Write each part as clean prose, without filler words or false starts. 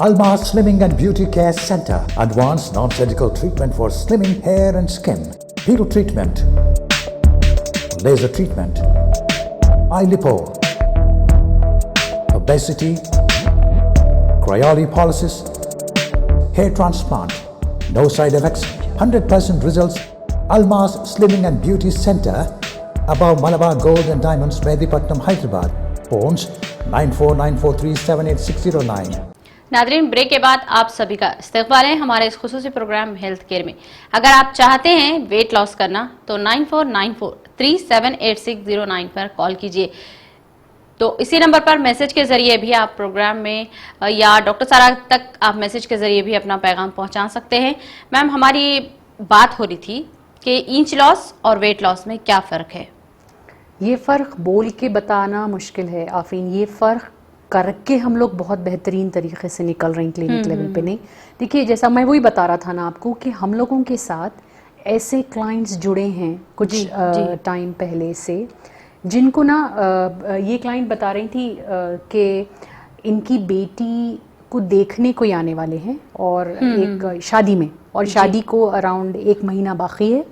Almas Slimming and Beauty Care Center. Advanced non-surgical treatment for slimming hair and skin. Peel treatment. Laser treatment. Eye lipo. Obesity. Cryolipolysis. Hair transplant. No side effects. 100% results. Almas Slimming and Beauty Center. Above Malabar Gold and Diamonds, Mehedipatnam, Hyderabad. Phones 9494378609. ناظرین، break کے بعد آپ سبھی کا استقبال ہے ہمارے اس خصوصی پروگرام ہیلتھ کیئر میں۔ اگر آپ چاہتے ہیں ویٹ لاس کرنا تو 9494378609 پر کال کیجئے، تو اسی نمبر پر میسج کے ذریعے بھی آپ پروگرام میں یا ڈاکٹر سارا تک آپ میسج کے ذریعے بھی اپنا پیغام پہنچا سکتے ہیں۔ میم، ہماری بات ہو رہی تھی کہ انچ لاس اور ویٹ لاس میں کیا فرق ہے؟ یہ فرق بول کے بتانا مشکل ہے آفرین، یہ فرق کر کے ہم لوگ بہت بہترین طریقے سے نکل رہے ہیں کلینک لیول پہ۔ نہیں دیکھیے، جیسا میں وہی بتا رہا تھا نا آپ کو کہ ہم لوگوں کے ساتھ ایسے کلائنٹس جڑے ہیں کچھ ٹائم پہلے سے، جن کو نا یہ کلائنٹ بتا رہی تھی کہ ان کی بیٹی کو دیکھنے کوئی آنے والے ہیں اور ایک شادی میں، اور شادی کو اراؤنڈ 1 مہینہ باقی ہے،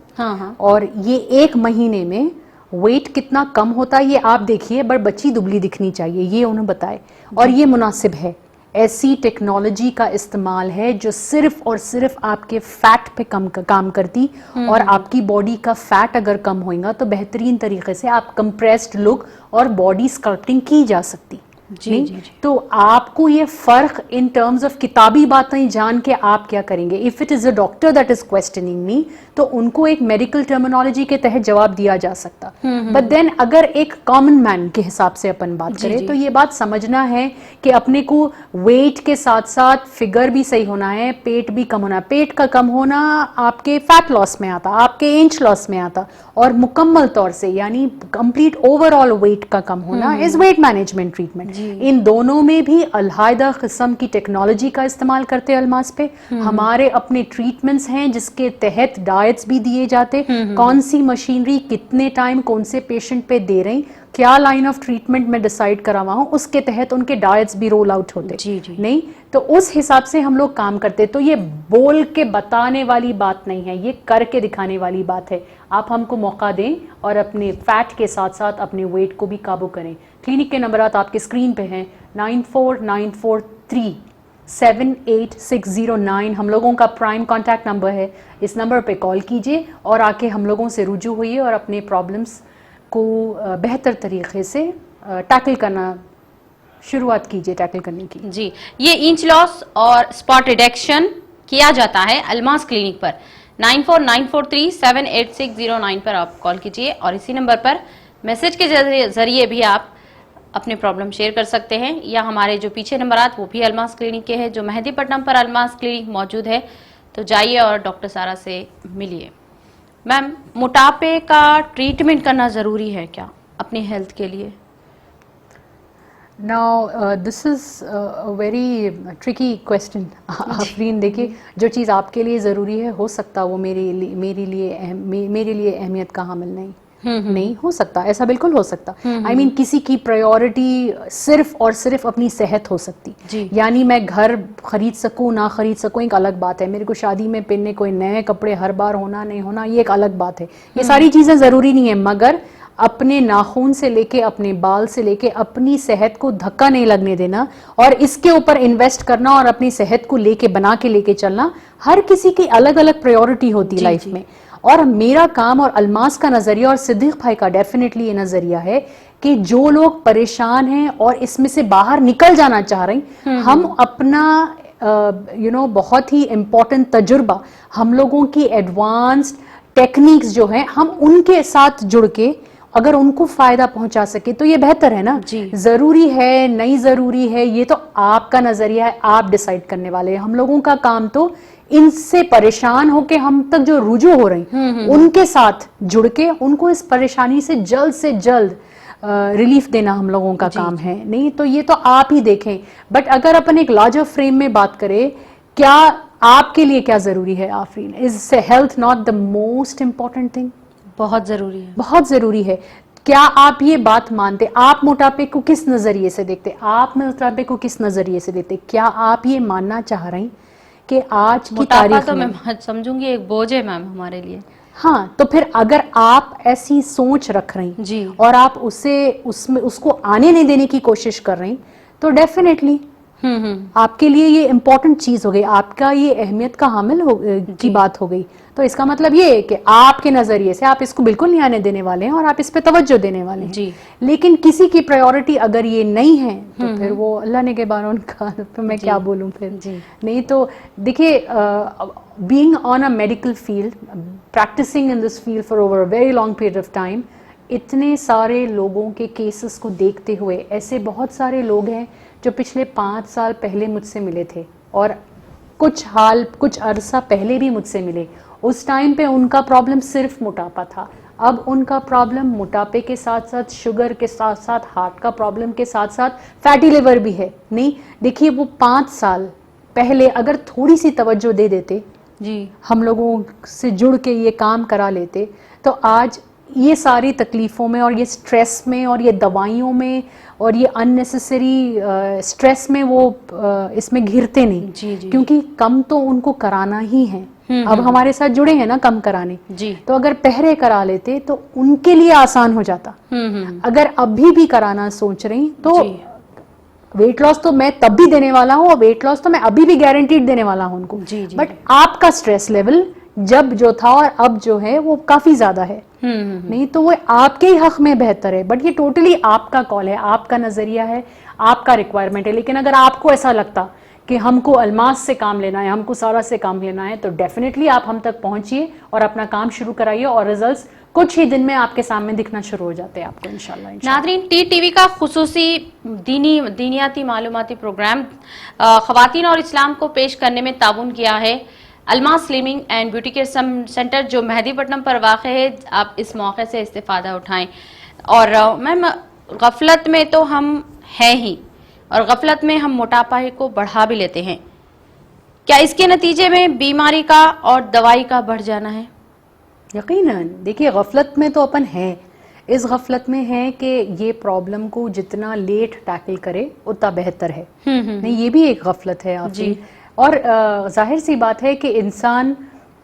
اور یہ 1 مہینے میں ویٹ کتنا کم ہوتا ہے یہ آپ دیکھیے، بٹ بچی دبلی دکھنی چاہیے، یہ انہوں بتائے، اور یہ مناسب ہے۔ ایسی ٹیکنالوجی کا استعمال ہے جو صرف اور صرف آپ کے فیٹ پہ کام کرتی، اور آپ کی باڈی کا فیٹ اگر کم ہوئے گا تو بہترین طریقے سے آپ کمپریسڈ لک اور باڈی اسکلپٹنگ کی جا سکتی۔ تو آپ کو یہ فرق ان ٹرمز آف کتابی باتیں جان کے آپ کیا کریں گے؟ If it is a doctor that is questioning me, تو ان کو ایک میڈیکل ٹرمینالوجی کے تحت جواب دیا جا سکتا، بٹ دین اگر ایک کامن مین کے حساب سے اپن بات کریں تو یہ بات سمجھنا ہے کہ اپنے کو ویٹ کے ساتھ ساتھ فگر بھی صحیح ہونا ہے، پیٹ بھی کم ہونا ہے۔ پیٹ کا کم ہونا آپ کے فیٹ لاس میں آتا، آپ کے انچ لاس میں آتا، اور مکمل طور سے یعنی کمپلیٹ اوور آل ویٹ کا کم ہونا از ویٹ مینجمنٹ ٹریٹمنٹ۔ ان دونوں میں بھی علیحدہ قسم کی ٹیکنالوجی کا استعمال کرتے الماس پہ، ہمارے اپنے ٹریٹمنٹس ہیں جس کے تحت ڈائٹس بھی دیے جاتے، کون سی مشینری کتنے ٹائم کون سے پیشنٹ پہ دے رہے ہیں، کیا لائن آف ٹریٹمنٹ میں ڈیسائیڈ کرا ہوا ہوں، اس کے تحت ان کے ڈائٹس بھی رول آؤٹ ہوتے۔ نہیں تو اس حساب سے ہم لوگ کام کرتے، تو یہ بول کے بتانے والی بات نہیں ہے، یہ کر کے دکھانے والی بات ہے۔ آپ ہم کو موقع دیں اور اپنے فیٹ کے ساتھ ساتھ اپنے ویٹ کو بھی قابو کریں۔ کلینک کے نمبرات آپ کے اسکرین پہ ہیں، 9494378609 ہم لوگوں کا پرائم کانٹیکٹ نمبر ہے، اس نمبر پہ کال کیجئے اور آ کے ہم لوگوں سے رجوع ہوئیے اور اپنے پرابلمس کو بہتر طریقے سے ٹیکل کرنا شروعات کیجئے، ٹیکل کرنے کی۔ جی، یہ انچ لاس اور اسپاٹ ریڈکشن کیا جاتا ہے الماس کلینک پر۔ 9494378609 پر آپ کال کیجئے اور اسی نمبر پر میسج کے ذریعے بھی آپ اپنے پرابلم شیئر کر سکتے ہیں، یا ہمارے جو پیچھے نمبرات وہ بھی الماس کلینک کے ہیں جو مہدی پٹنم پر الماس کلینک موجود ہے، تو جائیے اور ڈاکٹر سارا سے ملیے۔ میم، موٹاپے کا ٹریٹمنٹ کرنا ضروری ہے کیا اپنی ہیلتھ کے لیے؟ Now this is a very tricky question آفرین۔ دیکھیے، جو چیز آپ کے لیے ضروری ہے ہو سکتا وہ میرے لیے اہمیت کا حامل نہیں ہو سکتا، ایسا بالکل ہو سکتا۔ آئی مین کسی کی پرائیورٹی صرف اور صرف اپنی صحت ہو سکتی، یعنی میں گھر خرید سکوں نہ خرید سکوں ایک الگ بات ہے، میرے کو شادی میں پہننے کوئی نئے کپڑے ہر بار ہونا نہیں ہونا یہ ایک الگ بات ہے، یہ ساری چیزیں ضروری نہیں ہیں، مگر اپنے ناخن سے لے کے اپنے بال سے لے کے اپنی صحت کو دھکا نہیں لگنے دینا، اور اس کے اوپر انویسٹ کرنا اور اپنی صحت کو لے کے چلنا، ہر کسی کی الگ الگ پریورٹی ہوتی لائف میں۔ اور میرا کام اور الماس کا نظریہ اور صدیق بھائی کا ڈیفینیٹلی یہ نظریہ ہے کہ جو لوگ پریشان ہیں اور اس میں سے باہر نکل جانا چاہ رہے ہیں، ہم اپنا بہت ہی امپورٹنٹ تجربہ، ہم لوگوں کی ایڈوانسڈ ٹیکنیکس جو ہیں، ہم ان کے ساتھ جڑ کے اگر ان کو فائدہ پہنچا سکے تو یہ بہتر ہے نا۔ ضروری ہے نہیں ضروری ہے یہ تو آپ کا نظریہ ہے، آپ ڈیسائیڈ کرنے والے ہیں۔ ہم لوگوں کا کام تو ان سے پریشان ہو کے ہم تک جو رجوع ہو رہے ہیں ان کے ساتھ جڑ کے ان کو اس پریشانی سے جلد ریلیف دینا ہم لوگوں کا کام ہے۔ نہیں تو یہ تو آپ ہی دیکھیں، بٹ اگر اپن ایک لارجر فریم میں بات کریں، کیا آپ کے لیے کیا ضروری ہے Afreen? Is health not the most important thing? بہت ضروری ہے، بہت ضروری ہے۔ کیا آپ یہ بات مانتے, آپ موٹاپے کو کس نظریے سے دیکھتے, آپ موٹاپے کو کس نظریے سے دیکھتے, کیا آپ یہ ماننا چاہ رہے ہیں کہ آج کی موٹاپا تاریخ تو میں, میں سمجھوں گی ایک بوجھ ہے میم ہمارے لیے. ہاں تو پھر اگر آپ ایسی سوچ رکھ رہے ہیں جی. اور آپ اس کو آنے نہیں دینے کی کوشش کر رہے ہیں, تو ڈیفینیٹلی آپ کے لیے یہ امپورٹنٹ چیز ہو گئی, آپ کا یہ اہمیت کا حامل کی بات ہو گئی. تو اس کا مطلب یہ ہے کہ آپ کے نظریے سے آپ اس کو بالکل نہیں آنے دینے والے ہیں اور آپ اس پہ توجہ دینے والے ہیں. جی. لیکن کسی کی پرائیورٹی اگر یہ نہیں ہے تو پھر وہ اللہ نے کے بارون کا, تو میں کیا بولوں پھر. نہیں تو دیکھیے, being on a medical field, practicing in this field for over a very long period of time, اتنے سارے لوگوں کے کیسز کو دیکھتے ہوئے, ایسے بہت سارے لوگ ہیں جو پچھلے 5 سال پہلے مجھ سے ملے تھے اور کچھ عرصہ پہلے بھی مجھ سے ملے. اس ٹائم پہ ان کا پرابلم صرف موٹاپا تھا, اب ان کا پرابلم موٹاپے کے ساتھ ساتھ شوگر کے ساتھ ساتھ ہارٹ کا پرابلم کے ساتھ ساتھ فیٹی لیور بھی ہے. نہیں دیکھیے, وہ 5 سال پہلے اگر تھوڑی سی توجہ دے دیتے, جی, ہم لوگوں سے جڑ کے یہ کام کرا لیتے, تو آج یہ ساری تکلیفوں میں اور یہ سٹریس میں اور یہ دوائیوں میں اور یہ اننیسیسری سٹریس میں وہ اس میں گھرتے نہیں. جی, جی, کیونکہ کم تو ان کو کرانا ہی ہے, اب ہمارے ساتھ جڑے ہیں نا کم کرانے. جی. تو اگر پہلے کرا لیتے تو ان کے لیے آسان ہو جاتا. اگر ابھی بھی کرانا سوچ رہی تو ویٹ لاس تو میں تب بھی دینے والا ہوں, اور ویٹ لاس تو میں ابھی بھی گارنٹیڈ دینے والا ہوں ان کو. بٹ آپ کا سٹریس لیول جب جو تھا اور اب جو ہے وہ کافی زیادہ ہے. نہیں تو وہ آپ کے ہی حق میں بہتر ہے, بٹ یہ ٹوٹلی آپ کا کال ہے, آپ کا نظریہ ہے, آپ کا ریکوائرمنٹ ہے. لیکن اگر آپ کو ایسا لگتا کہ ہم کو الماس سے کام لینا ہے, ہم کو سارا سے کام لینا ہے, تو ڈیفینیٹلی آپ ہم تک پہنچیے اور اپنا کام شروع کرائیے, اور ریزلٹس کچھ ہی دن میں آپ کے سامنے دکھنا شروع ہو جاتے ہیں آپ کو انشاءاللہ. ناظرین, ٹی ٹی وی کا خصوصی دینیاتی معلوماتی پروگرام خواتین اور اسلام کو پیش کرنے میں تعاون کیا ہے Almas slimming and beauty care centre, جو مہدی پٹنم پر واقع ہے. آپ اس موقع سے استفادہ اٹھائیں. اور میم, غفلت میں تو ہم ہیں ہی, اور غفلت میں ہم موٹاپا کو بڑھا بھی لیتے ہیں. کیا اس کے نتیجے میں بیماری کا اور دوائی کا بڑھ جانا ہے؟ یقیناً. دیکھیے, غفلت میں تو اپن ہے, اس غفلت میں ہے کہ یہ پرابلم کو جتنا لیٹ ٹیکل کرے اتنا بہتر ہے. نہیں, یہ بھی ایک غفلت ہے آپ کی. اور ظاہر سی بات ہے کہ انسان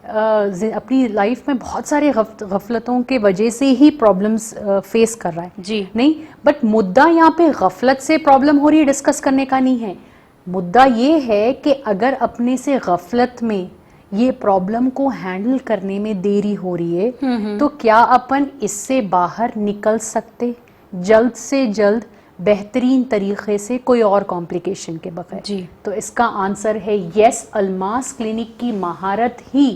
اپنی لائف میں بہت سارے غفلتوں کے وجہ سے ہی پرابلمز فیس کر رہا ہے. جی. نہیں, بٹ مدعا یہاں پہ غفلت سے پرابلم ہو رہی ہے ڈسکس کرنے کا نہیں ہے. مدعا یہ ہے کہ اگر اپنے سے غفلت میں یہ پرابلم کو ہینڈل کرنے میں دیری ہو رہی ہے, تو کیا اپن اس سے باہر نکل سکتے جلد سے جلد بہترین طریقے سے, کوئی اور کمپلیکیشن کے بغیر؟ جی. تو اس کا آنسر ہے یس. الماس کلینک کی مہارت ہی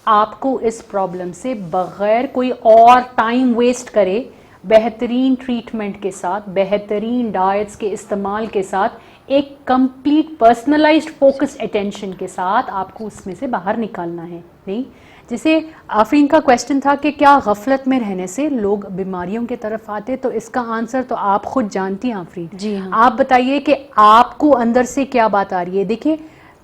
آپ کو اس پرابلم سے بغیر کوئی اور ٹائم ویسٹ کرے, بہترین ٹریٹمنٹ کے ساتھ, بہترین ڈائٹس کے استعمال کے ساتھ, ایک کمپلیٹ پرسنلائزڈ فوکس اٹینشن کے ساتھ آپ کو اس میں سے باہر نکالنا ہے. نہیں, جیسے آفرین کا کویسچن تھا کہ کیا غفلت میں رہنے سے لوگ بیماریوں کی طرف آتے, تو اس کا آنسر تو آپ خود جانتی ہیں آفرین. جی ہاں. آپ بتائیے کہ آپ کو اندر سے کیا بات آ رہی ہے. دیکھیے,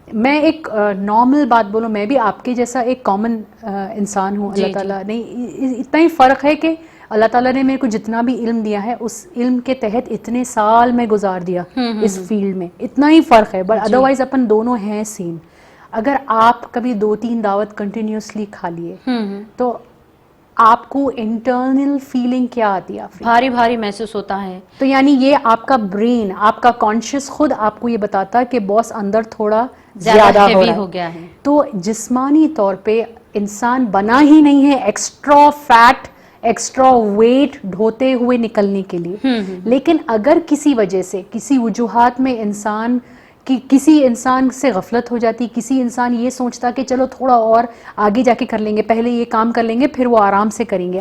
میں ایک نارمل بات بولوں, میں بھی آپ کے جیسا ایک کامن انسان ہوں. اللہ تعالیٰ نہیں, اتنا ہی فرق ہے کہ اللہ تعالیٰ نے میرے کو جتنا بھی علم دیا ہے اس علم کے تحت اتنے سال میں گزار دیا اس فیلڈ میں, اتنا ہی فرق ہے. بٹ ادروائز اپن دونوں ہیں سیم. اگر آپ کبھی 2-3 دعوت کنٹینیوسلی کھا لیے تو آپ کو انٹرنل فیلنگ کیا آتی ہے؟ بھاری بھاری محسوس ہوتا ہے. تو یعنی یہ آپ کا برین, آپ کا کانشیس خود آپ کو یہ بتاتا ہے کہ باس اندر تھوڑا زیادہ ہو گیا ہے. تو جسمانی طور پہ انسان بنا ہی نہیں ہے ایکسٹرا فیٹ, ایکسٹرا ویٹ ڈھوتے ہوئے نکلنے کے لیے. لیکن اگر کسی وجہ سے, کسی وجوہات میں کسی انسان سے غفلت ہو جاتی, کسی انسان یہ سوچتا کہ چلو تھوڑا اور آگے جا کے کر لیں گے, پہلے یہ کام کر لیں گے پھر وہ آرام سے کریں گے.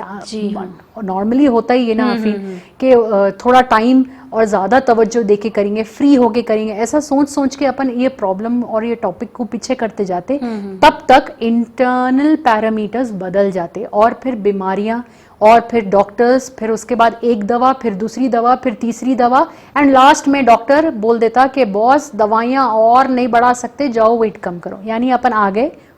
نارملی ہوتا ہی ہے نا آفرین کہ تھوڑا ٹائم اور زیادہ توجہ دے کے کریں گے, فری ہو کے کریں گے, ایسا سوچ کے اپن یہ پرابلم اور یہ ٹاپک کو پیچھے کرتے جاتے, تب تک انٹرنل پیرامیٹرز بدل جاتے, اور پھر بیماریاں, اور پھر ڈاکٹرز, پھر اس کے بعد ایک دوا, پھر دوسری دوا, پھر تیسری دوا, اینڈ لاسٹ میں ڈاکٹر بول دیتا کہ باس دوائیاں اور نہیں بڑھا سکتے, جاؤ ویٹ کم کرو. یعنی اپن آ گئے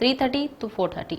3:30 to 4:30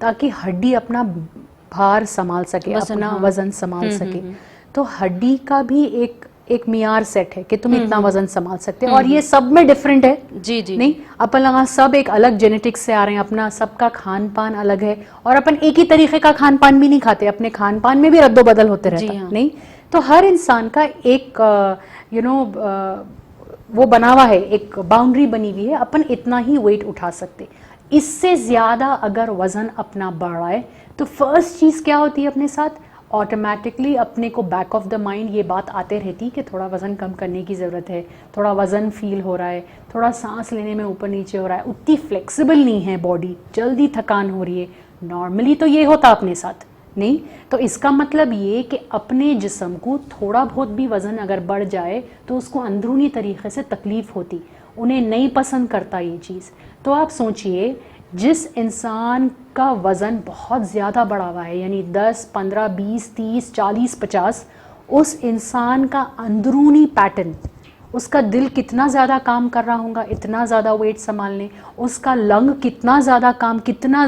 تاکہ ہڈی اپنا بھار سنبھال سکے, اپنا وزن سنبھال سکے. تو ہڈی کا بھی ایک معیار سیٹ ہے کہ تم اتنا وزن سنبھال سکتے, اور یہ سب میں ڈفرینٹ ہے. جی جی نہیں, اپن لگا سب ایک الگ جینیٹکس سے آ رہے ہیں, اپنا سب کا کھان پان الگ ہے, اور اپن ایک ہی طریقے کا کھان پان بھی نہیں کھاتے, اپنے کھان پان میں بھی رد و بدل ہوتے رہتا ہے. نہیں, تو ہر انسان کا ایک وہ بنا ہوا ہے, ایک باؤنڈری بنی ہوئی ہے, اپن اتنا ہی ویٹ اٹھا سکتے. اس سے زیادہ اگر وزن اپنا بڑھائے تو فرسٹ چیز کیا ہوتی ہے اپنے ساتھ, آٹومیٹکلی اپنے کو بیک آف دا مائنڈ یہ بات آتے رہتی کہ تھوڑا وزن کم کرنے کی ضرورت ہے, تھوڑا وزن فیل ہو رہا ہے, تھوڑا سانس لینے میں اوپر نیچے ہو رہا ہے, اتنی فلیکسیبل نہیں ہے باڈی, جلدی تھکان ہو رہی ہے. نارملی تو یہ ہوتا اپنے ساتھ. نہیں, تو اس کا مطلب یہ کہ اپنے جسم کو تھوڑا بہت بھی وزن اگر بڑھ جائے تو اس کو اندرونی طریقے سے تکلیف ہوتی, انہیں نہیں پسند کرتا یہ چیز. تو آپ سوچئے جس انسان کا وزن بہت زیادہ بڑھا ہوا ہے, یعنی 10, 15, 20, 30, 40, 50, اس انسان کا اندرونی پیٹرن, اس کا دل کتنا زیادہ کام کر رہا ہوگا اتنا زیادہ ویٹ سنبھالنے, اس کا لنگ کتنا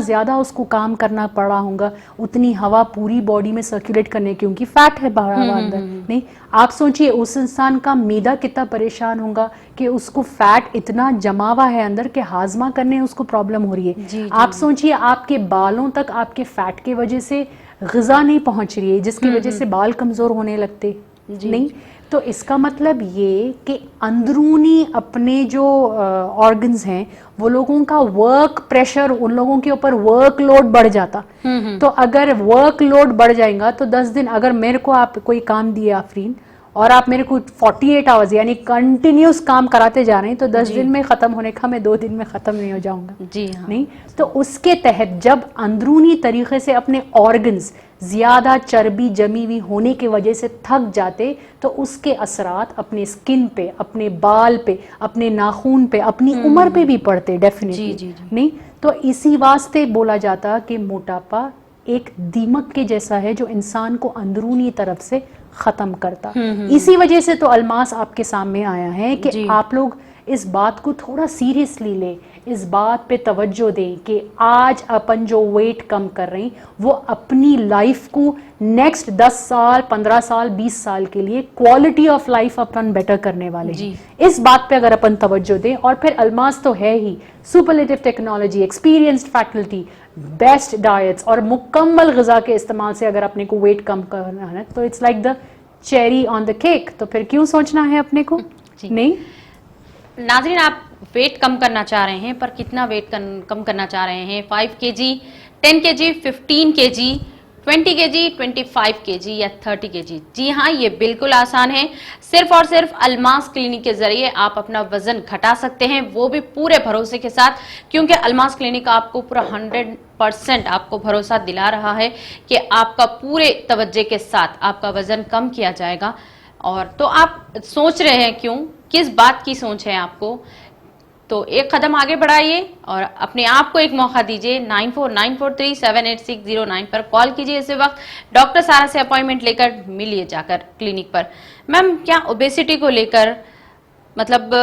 زیادہ اس کو کام کرنا پڑ رہا ہوگا اتنی ہوا پوری باڈی میں سرکولیٹ کرنے, کیونکہ فیٹ ہے بڑھا ہوا اندر. نہیں, آپ سوچئے اس انسان کا میدا کتنا پریشان ہوگا کہ اس کو فیٹ اتنا جمع ہوا ہے اندر کہ ہاضمہ کرنے اس کو پرابلم ہو رہی ہے. آپ سوچئے آپ کے بالوں تک آپ کے فیٹ کی وجہ سے غذا نہیں پہنچ رہی ہے, جس کی وجہ سے بال کمزور ہونے لگتے. نہیں, تو اس کا مطلب یہ کہ اندرونی اپنے جو آرگنز ہیں وہ لوگوں کا ورک پریشر, ان لوگوں کے اوپر ورک لوڈ بڑھ جاتا. تو اگر ورک لوڈ بڑھ جائے گا تو 10 دن اگر میرے کو آپ کوئی کام دیا آفرین, اور آپ میرے کو 48 آورز یعنی کنٹینیوس کام کراتے جا رہے ہیں, تو 10 دن میں ختم ہونے کا میں 2 دن میں ختم نہیں ہو جاؤں گا. جی ہاں. نہیں, تو اس کے تحت جب اندرونی طریقے سے اپنے آرگنز زیادہ چربی جمی ہوئی ہونے کی وجہ سے تھک جاتے تو اس کے اثرات اپنے اسکن پہ, اپنے بال پہ, اپنے ناخون پہ, اپنی عمر پہ بھی پڑتے ڈیفینیٹلی. نہیں, تو اسی واسطے بولا جاتا کہ موٹاپا ایک دیمک کے جیسا ہے جو انسان کو اندرونی طرف سے ختم کرتا. اسی وجہ سے تو الماس آپ کے سامنے آیا ہے کہ آپ لوگ اس بات کو تھوڑا سیریسلی لیں, اس بات پہ توجہ دیں کہ آج اپن جو ویٹ کم کر رہے ہیں وہ اپنی لائف کو نیکسٹ 10 سال 15 سال 20 سال کے لیے کوالٹی آف لائف اپن بیٹر کرنے والے ہیں. اس بات پہ اگر اپن توجہ دیں, اور پھر الماس تو ہے ہی superlative technology, experienced faculty, best diets اور مکمل غذا کے استعمال سے اگر اپنے کو ویٹ کم کرنا ہے تو it's like the cherry on the cake. تو پھر کیوں سوچنا ہے اپنے کو. نہیں, ناظرین آپ ویٹ کم کرنا چاہ رہے ہیں, پر کتنا ویٹ کم کرنا چاہ رہے ہیں, 5 kg, 10 kg, 15 kg, 20 kg, 25 kg یا 30 kg. جی ہاں, یہ بالکل آسان ہے. صرف اور صرف الماس کلینک کے ذریعے آپ اپنا وزن گھٹا سکتے ہیں, وہ بھی پورے بھروسے کے ساتھ, کیونکہ الماس کلینک آپ کو پورا 100% آپ کو بھروسہ دلا رہا ہے کہ آپ کا پورے توجہ کے ساتھ آپ کا وزن کم کیا جائے گا. اور تو آپ سوچ رہے ہیں کیوں, کس بات کی سوچ ہے آپ کو, تو ایک قدم آگے بڑھائیے اور اپنے آپ کو ایک موقع دیجیے. 9494378609 پر کال کیجیے. اسی وقت ڈاکٹر سارا سے اپوائنٹمنٹ لے کر ملیے جا کر کلینک پر. میم, کیا اوبیسٹی کو لے کر مطلب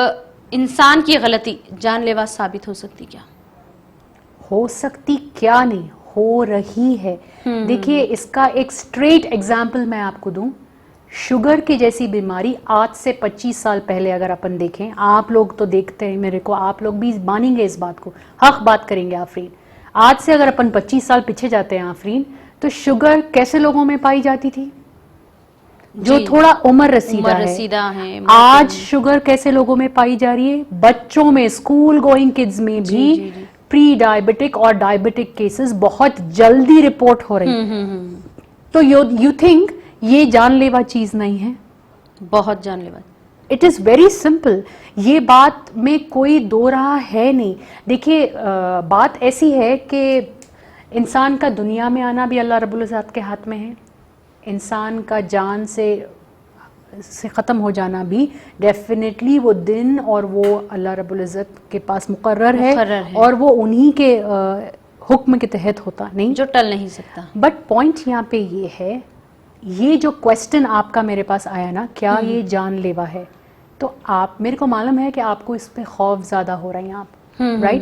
انسان کی غلطی جان لیوا ثابت ہو سکتی, کیا ہو سکتی, کیا نہیں ہو رہی ہے. دیکھیے اس کا ایک اسٹریٹ ایگزامپل میں آپ کو دوں. شوگر کی جیسی بیماری آج سے 25 سال پہلے اگر اپن دیکھیں, آپ لوگ تو دیکھتے ہیں میرے کو, آپ لوگ بھی مانیں گے اس بات کو, حق بات کریں گے آفرین. آج سے اگر اپن 25 سال پیچھے جاتے ہیں آفرین, تو شوگر کیسے لوگوں میں پائی جاتی تھی, جو تھوڑا عمر رسیدہ ہے. آج شوگر کیسے لوگوں میں پائی جا رہی ہے, بچوں میں, اسکول گوئنگ کڈز میں بھی پری ڈائبٹک اور ڈائبٹک کیسز بہت جلدی رپورٹ ہو رہی ہیں. تو یو تھنک یہ جان لیوا چیز نہیں ہے, بہت جان لیوا. اٹ از ویری سمپل, یہ بات میں کوئی دو راہ ہے نہیں. دیکھیے بات ایسی ہے کہ انسان کا دنیا میں آنا بھی اللہ رب العزت کے ہاتھ میں ہے, انسان کا جان سے ختم ہو جانا بھی ڈیفینیٹلی وہ دن اور وہ اللہ رب العزت کے پاس مقرر ہے, اور وہ انہی کے حکم کے تحت ہوتا نہیں, جو ٹل نہیں سکتا. بٹ پوائنٹ یہاں پہ یہ ہے, یہ جو کوسچن آپ کا میرے پاس آیا نا, کیا یہ جان لیوا ہے, تو آپ میرے کو معلوم ہے کہ آپ کو اس پہ خوف زیادہ ہو رہے ہیں آپ, right.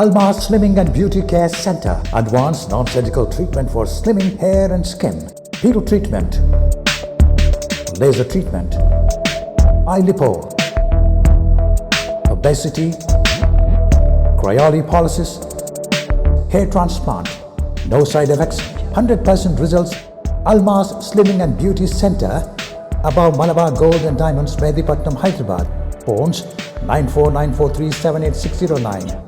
Almas Slimming and Beauty Care Center. Advanced non-surgical treatment for slimming hair and skin. Peel treatment. Laser treatment. Eye lipo. Obesity. Cryolipolysis. Hair transplant. No side effects. 100% results. Almas Slimming and Beauty Center. Above Malabar Gold and Diamonds, Medipatnam, Hyderabad. Phones 9494378609.